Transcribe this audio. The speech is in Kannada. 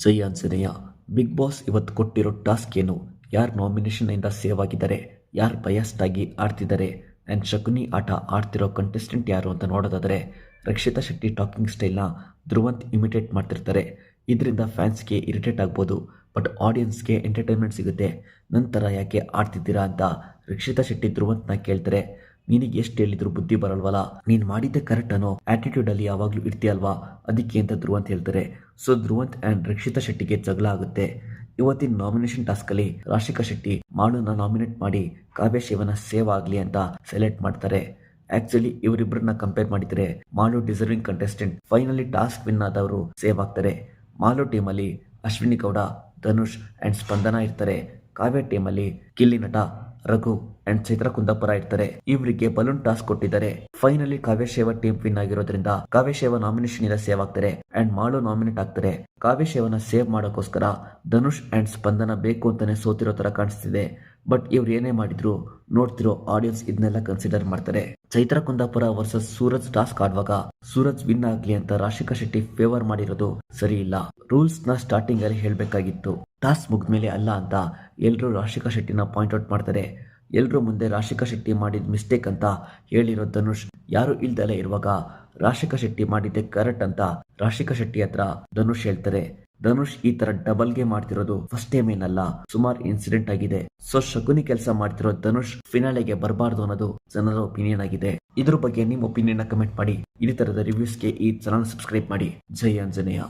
ಜೈ ಆಂಜನೇಯ. ಬಿಗ್ ಬಾಸ್ ಇವತ್ತು ಕೊಟ್ಟಿರೋ ಟಾಸ್ಕ್ ಏನು? ಯಾರು ನಾಮಿನೇಷನ್ನಿಂದ ಸೇವ್ ಆಗಿದ್ದಾರೆ, ಯಾರು ಬಯಸ್ಡ್ ಆಗಿ ಆಡ್ತಿದ್ದಾರೆ ಆ್ಯಂಡ್ ಶಕುನಿ ಆಟ ಆಡ್ತಿರೋ ಕಂಟೆಸ್ಟೆಂಟ್ ಯಾರು ಅಂತ ನೋಡೋದಾದರೆ, ರಕ್ಷಿತಾ ಶೆಟ್ಟಿ ಟಾಕಿಂಗ್ ಸ್ಟೈಲ್ನ ಧ್ರುವಂತ್ ಇಮಿಟೇಟ್ ಮಾಡ್ತಿರ್ತಾರೆ. ಇದರಿಂದ ಫ್ಯಾನ್ಸ್ಗೆ ಇರಿಟೇಟ್ ಆಗ್ಬೋದು, ಬಟ್ ಆಡಿಯನ್ಸ್ಗೆ ಎಂಟರ್ಟೈನ್ಮೆಂಟ್ ಸಿಗುತ್ತೆ. ನಂತರ ಯಾಕೆ ಆಡ್ತಿದ್ದೀರಾ ಅಂತ ರಕ್ಷಿತಾ ಶೆಟ್ಟಿ ಧ್ರುವಂತ್ನ ಕೇಳ್ತಾರೆ. ನಿನಗೆ ಎಷ್ಟು ಹೇಳಿದ್ರು ಬುದ್ಧಿ ಬರಲ್ವಲ್ಲ, ನೀನು ಮಾಡಿದ್ದೆ ಕರೆಕ್ಟ್ ಅನ್ನೋ ಆ್ಯಟಿಟ್ಯೂಡಲ್ಲಿ ಯಾವಾಗಲೂ ಇರ್ತೀಯಲ್ವಾ, ಅದಕ್ಕೆ ಅಂತ ಧ್ರುವಂತ್ ಹೇಳ್ತಾರೆ. ಸೊ ಧ್ರುವಂತ್ ಆ್ಯಂಡ್ ರಕ್ಷಿತಾ ಶೆಟ್ಟಿಗೆ ಜಗಳ ಆಗುತ್ತೆ. ಇವತ್ತಿನ ನಾಮಿನೇಷನ್ ಟಾಸ್ಕಲ್ಲಿ ರಾಶಿಕಾ ಶೆಟ್ಟಿ ಮಾಳುನ ನಾಮಿನೇಟ್ ಮಾಡಿ ಕಾವ್ಯ ಶಿವನ ಸೇವ್ ಆಗಲಿ ಅಂತ ಸೆಲೆಕ್ಟ್ ಮಾಡ್ತಾರೆ. ಆಕ್ಚುಲಿ ಇವರಿಬ್ಬರನ್ನ ಕಂಪೇರ್ ಮಾಡಿದರೆ Malu deserving contestant. Finally task win ಆದವರು ಸೇವ್ ಆಗ್ತಾರೆ. ಮಾಳು ಟೀಮಲ್ಲಿ ಅಶ್ವಿನಿ ಗೌಡ, ಧನುಷ್ ಆ್ಯಂಡ್ ಸ್ಪಂದನ ಇರ್ತಾರೆ. ಕಾವ್ಯ ಟೀಮಲ್ಲಿ ಕಿಲ್ಲಿ ನಟ, ರಘು ಅಂಡ್ ಚೈತ್ರ ಕುಂದಾಪುರ ಇರ್ತಾರೆ. ಇವರಿಗೆ ಬಲೂನ್ ಟಾಸ್ಕ್ ಕೊಟ್ಟಿದ್ದಾರೆ. ಫೈನಲಿ ಕಾವ್ಯಶೇವ ಟೀಮ್ ವಿನ್ ಆಗಿರೋದ್ರಿಂದ ಕಾವ್ಯಶೇವ ನಾಮಿನೇಷನ್ ಇಂದ ಸೇವ್ ಆಗ್ತಾರೆ ಅಂಡ್ ಮಾಳು ನಾಮಿನೇಟ್ ಆಗ್ತಾರೆ. ಕಾವ್ಯಶೇವನ ಸೇವ್ ಮಾಡೋಕ್ಕೋಸ್ಕರ ಧನುಷ್ ಅಂಡ್ ಸ್ಪಂದನ ಬೇಕು ಅಂತಾನೆ ಸೋತಿರೋ ತರ ಕಾಣಿಸ್ತಿದೆ. ಬಟ್ ಇವ್ರು ಏನೇ ಮಾಡಿದ್ರು ನೋಡ್ತಿರೋ ಆಡಿಯನ್ಸ್ ಇದನ್ನೆಲ್ಲ ಕನ್ಸಿಡರ್ ಮಾಡ್ತಾರೆ. ಚೈತ್ರ ಕುಂದಾಪುರ ವರ್ಸಸ್ ಸೂರಜ್ ಟಾಸ್ಕ್ ಆಡುವಾಗ ಸೂರಜ್ ವಿನ್ ಆಗ್ಲಿ ಅಂತ ರಾಶಿಕಾ ಶೆಟ್ಟಿ ಫೇವರ್ ಮಾಡಿರೋದು ಸರಿ ಇಲ್ಲ. ರೂಲ್ಸ್ ನ ಸ್ಟಾರ್ಟಿಂಗ್ ಅಲ್ಲಿ ಹೇಳ್ಬೇಕಾಗಿತ್ತು, ಟಾಸ್ಕ್ ಮುಗ್ದ್ಮೇಲೆ ಅಲ್ಲ ಅಂತ ಎಲ್ರು ರಾಶಿಕಾ ಶೆಟ್ಟಿನ ಪಾಯಿಂಟ್ ಔಟ್ ಮಾಡ್ತಾರೆ. ಎಲ್ರೂ ಮುಂದೆ ರಾಶಿಕಾ ಶೆಟ್ಟಿ ಮಾಡಿದ ಮಿಸ್ಟೇಕ್ ಅಂತ ಹೇಳಿರೋ ಧನುಷ್ ಯಾರು ಇಲ್ದಲೇ ಇರುವಾಗ ರಾಶಿಕಾ ಶೆಟ್ಟಿ ಮಾಡಿದ್ದೆ ಕರೆಕ್ಟ್ ಅಂತ ರಾಶಿಕಾ ಶೆಟ್ಟಿ ಹತ್ರ ಧನುಷ್ ಹೇಳ್ತಾರೆ. ಧನುಷ್ ಈ ತರ ಡಬಲ್ ಗೇಮ್ ಮಾಡ್ತಿರೋದು ಫಸ್ಟ್ ಟೈಮ್ ಏನಲ್ಲ, ಸುಮಾರು ಇನ್ಸಿಡೆಂಟ್ ಆಗಿದೆ. ಸೊ ಶಕುನಿ ಕೆಲಸ ಮಾಡ್ತಿರೋ ಧನುಷ್ ಫಿನಾಲೆಗೆ ಬರಬಾರ್ದು ಅನ್ನೋದು ಜನರ ಒಪಿನಿಯನ್ ಆಗಿದೆ. ಇದ್ರ ಬಗ್ಗೆ ನಿಮ್ಮ ಒಪಿನಿಯನ್ ಕಮೆಂಟ್ ಮಾಡಿ. ಇದೇ ತರದ ರಿವ್ಯೂಸ್ಗೆ ಈ ಚಾನಲ್ ಸಬ್ಸ್ಕ್ರೈಬ್ ಮಾಡಿ. ಜೈ ಆಂಜನೇಯ.